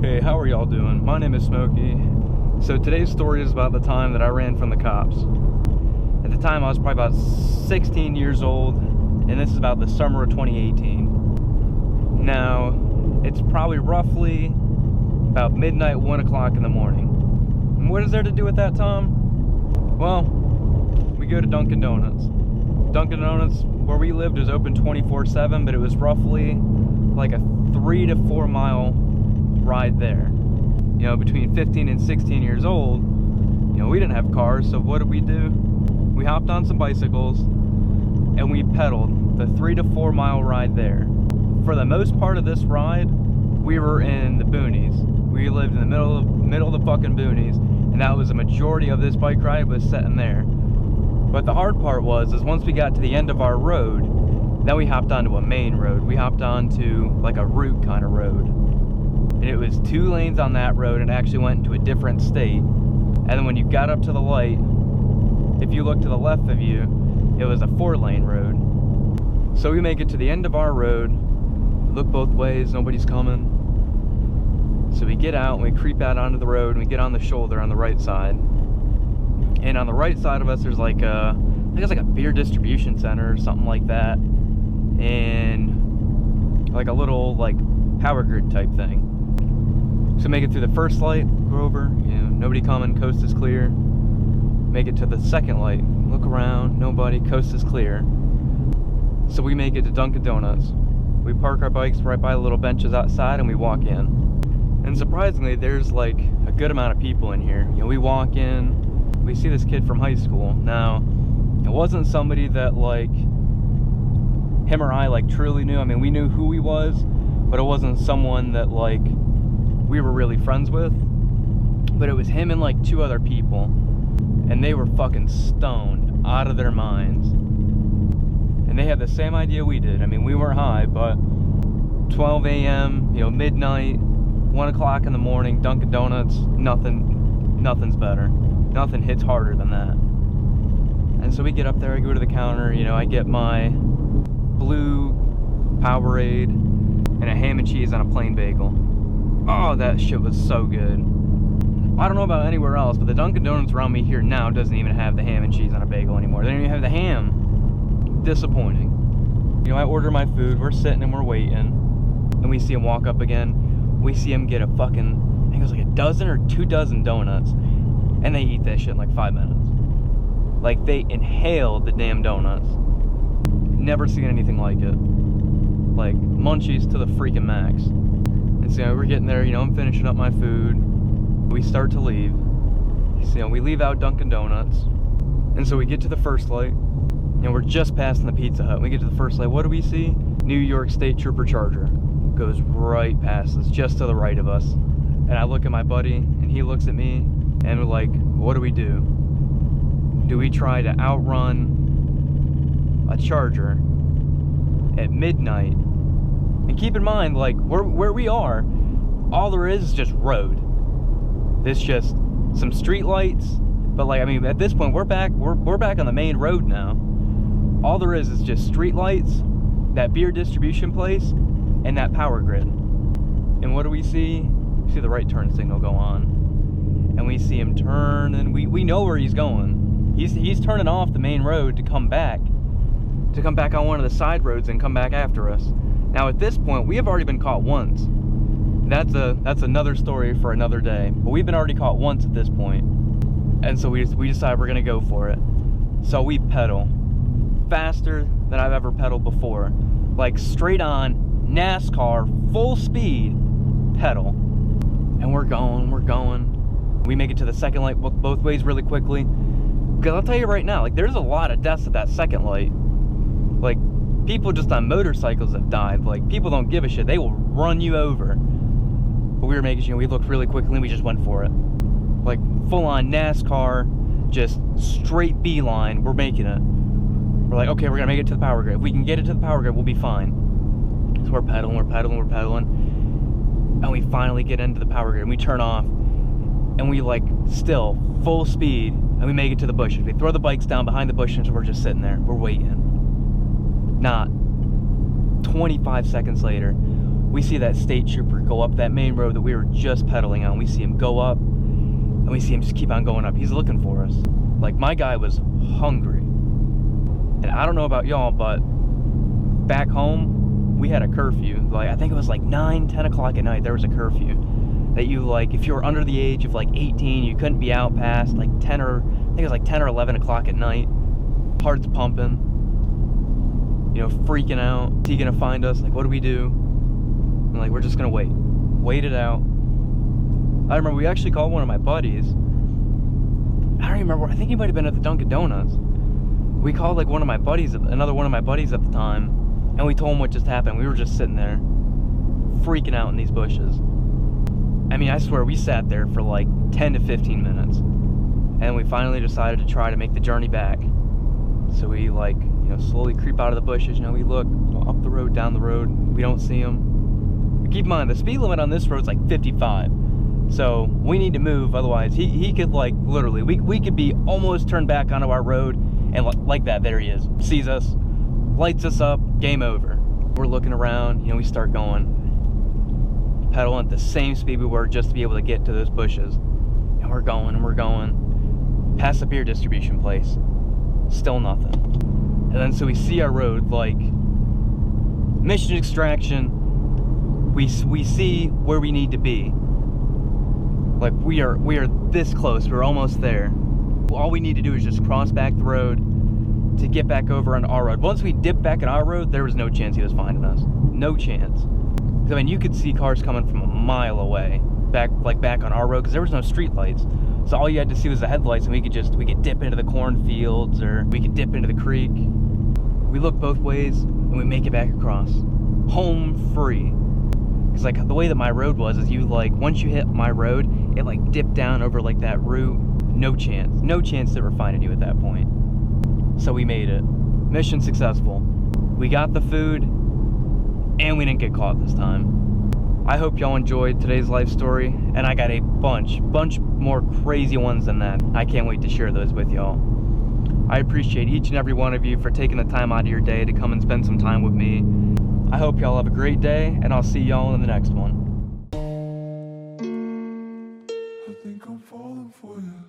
Hey, how are y'all doing? My name is Smokey. So today's story is about the time that I ran from the cops. At the time I was probably about 16 years old, and this is about the summer of 2018. Now, it's probably roughly about midnight, 1 o'clock in the morning. And what is there to do at that time? Well, we go to Dunkin' Donuts. Dunkin' Donuts, where we lived, was open 24/7, but it was roughly like a 3 to 4 mile ride there. You know, between 15 and 16 years old, you know, we didn't have cars, so what did we do? We hopped on some bicycles and we pedaled the 3 to 4 mile ride there. For the most part of this ride, we were in the boonies. We lived in the middle of the fucking boonies, and that was the majority of this bike ride was sitting there. But the hard part was once we got to the end of our road, then we hopped onto a main road. We hopped onto like a route kind of road. And it was 2 lanes on that road, and it actually went into a different state. And then when you got up to the light, if you look to the left of you, it was a 4-lane road. So we make it to the end of our road, look both ways, nobody's coming. So we get out and we creep out onto the road, and we get on the shoulder on the right side. And on the right side of us, there's like I think it's like a beer distribution center or something like that, and like a little like power grid type thing. So make it through the first light, go over, you know, nobody coming, coast is clear. Make it to the second light, look around, nobody, coast is clear. So we make it to Dunkin' Donuts. We park our bikes right by the little benches outside and we walk in. And surprisingly, there's like a good amount of people in here. You know, we walk in, we see this kid from high school. Now, it wasn't somebody that like him or I like truly knew. I mean, we knew who he was, but it wasn't someone that like we were really friends with. But it was him and like 2 other people, and they were fucking stoned out of their minds. And they had the same idea we did. I mean, we weren't high, but 12 a.m., you know, midnight, 1 o'clock in the morning, Dunkin' Donuts, nothing's better. Nothing hits harder than that. And so we get up there, I go to the counter, you know, I get my blue Powerade and a ham and cheese on a plain bagel. Oh, that shit was so good. I don't know about anywhere else, but the Dunkin' Donuts around me here now doesn't even have the ham and cheese on a bagel anymore. They don't even have the ham. Disappointing. You know, I order my food, we're sitting and we're waiting, and we see him walk up again. We see him get a fucking, I think it was like a dozen or 2 dozen donuts, and they eat that shit in like 5 minutes. Like, they inhaled the damn donuts. Never seen anything like it. Like, munchies to the freaking max. And so, you know, we're getting there, you know, I'm finishing up my food. We start to leave. So, you know, we leave out Dunkin' Donuts. And so we get to the first light. You know, we're just passing the Pizza Hut. We get to the first light. What do we see? New York State Trooper Charger. Goes right past us, just to the right of us. And I look at my buddy, and he looks at me, and we're like, what do we do? Do we try to outrun a Charger at midnight? And keep in mind, like, where we are, all there is just road. There's just some street lights, but like, I mean, at this point, we're back on the main road now. All there is just street lights, that beer distribution place, and that power grid. And what do we see? We see the right turn signal go on, and we see him turn, and we know where he's going. He's turning off the main road to come back on one of the side roads and come back after us. Now at this point, we have already been caught once. That's another story for another day. But we've been already caught once at this point, and so we decide we're gonna go for it. So we pedal faster than I've ever pedaled before, like straight on NASCAR, full speed pedal, and we're going. We make it to the second light, look both ways really quickly. Because I'll tell you right now, like, there's a lot of deaths at that second light. Like, people just on motorcycles have died. Like, people don't give a shit. They will run you over. But we were making sure, we looked really quickly and we just went for it. Like, full-on NASCAR, just straight beeline, we're making it. We're like, okay, we're gonna make it to the power grid. If we can get it to the power grid, we'll be fine. So we're pedaling. And we finally get into the power grid and we turn off. And we like still full speed, and we make it to the bushes. We throw the bikes down behind the bushes, and we're just sitting there. We're waiting. Not 25 seconds later, we see that state trooper go up that main road that we were just pedaling on. We see him go up, and we see him just keep on going up. He's looking for us. Like, my guy was hungry. And I don't know about y'all, but back home, we had a curfew. Like, I think it was like 9, 10 o'clock at night, there was a curfew. That you, like, if you were under the age of like 18, you couldn't be out past like 10 or, I think it was like 10 or 11 o'clock at night. Heart's pumping, you know, freaking out. Is he gonna find us? Like, what do we do? And like, we're just gonna wait it out. I remember we actually called one of my buddies. I don't even remember, I think he might have been at the Dunkin' Donuts. We called like one of my buddies, another one of my buddies at the time, and we told him what just happened. We were just sitting there, freaking out in these bushes. I mean, I swear, we sat there for like 10 to 15 minutes. And we finally decided to try to make the journey back. So we, like, you know, slowly creep out of the bushes. You know, we look, you know, up the road, down the road. We don't see him. But keep in mind, the speed limit on this road is like 55. So we need to move, otherwise he could, like, literally, we could be almost turned back onto our road, and like that, there he is. Sees us, lights us up, game over. We're looking around, you know, we start going. Pedaling at the same speed we were just to be able to get to those bushes. And we're going. Past the beer distribution place. Still nothing. And then so we see our road, like, mission extraction. We see where we need to be. Like, we are this close. We're almost there. All we need to do is just cross back the road to get back over on our road. Once we dipped back on our road, there was no chance he was finding us. No chance. I mean, you could see cars coming from a mile away, back on our road, because there was no street lights. So all you had to see was the headlights, and we could dip into the cornfields, or we could dip into the creek. We look both ways, and we make it back across. Home free. Because, like, the way that my road was is you, like, once you hit my road, it, like, dipped down over, like, that route. No chance. No chance they were finding you at that point. So we made it. Mission successful. We got the food, and we didn't get caught this time. I hope y'all enjoyed today's life story, and I got a bunch more crazy ones than that. I can't wait to share those with y'all. I appreciate each and every one of you for taking the time out of your day to come and spend some time with me. I hope y'all have a great day, and I'll see y'all in the next one. I think I'm falling for you.